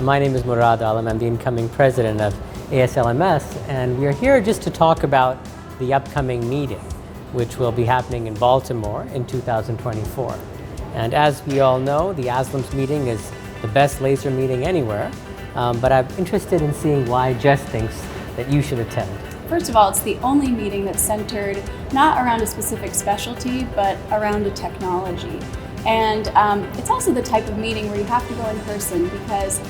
My name is Murad Alam. I'm the incoming president of ASLMS, and we are here just to talk about the upcoming meeting, which will be happening in Baltimore in 2024. And as we all know, the ASLMS meeting is the best laser meeting anywhere, but I'm interested in seeing why Jess thinks that you should attend. First of all, it's the only meeting that's centered not around a specific specialty, but around a technology. And it's also the type of meeting where you have to go in person because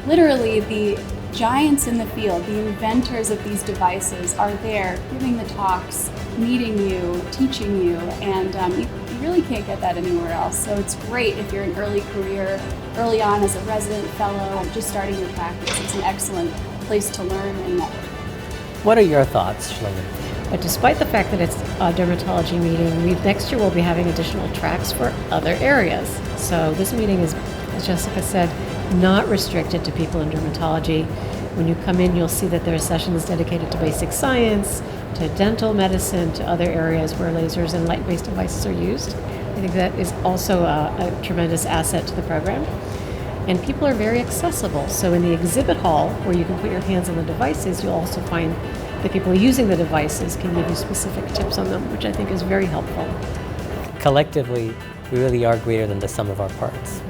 literally the giants in the field, the inventors of these devices are there giving the talks, meeting you, teaching you, and you really can't get that anywhere else. So it's great if you're in early career, early on as a resident fellow, just starting your practice. It's an excellent place to learn and network. What are your thoughts, Shlomit? But despite the fact that it's a dermatology meeting, next year we'll be having additional tracks for other areas. So this meeting is, as Jessica said, not restricted to people in dermatology. When you come in, you'll see that there are sessions dedicated to basic science, to dental medicine, to other areas where lasers and light-based devices are used. I think that is also a tremendous asset to the program. And people are very accessible. So in the exhibit hall, where you can put your hands on the devices, you'll also find that people using the devices can give you specific tips on them, which I think is very helpful. Collectively, we really are greater than the sum of our parts.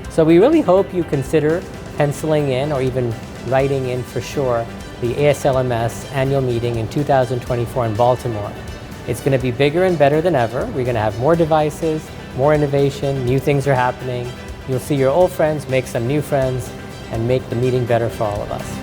So we really hope you consider penciling in or even writing in for sure the ASLMS annual meeting in 2024 in Baltimore. It's going to be bigger and better than ever. We're going to have more devices, more innovation, new things are happening. You'll see your old friends, make some new friends, and make the meeting better for all of us.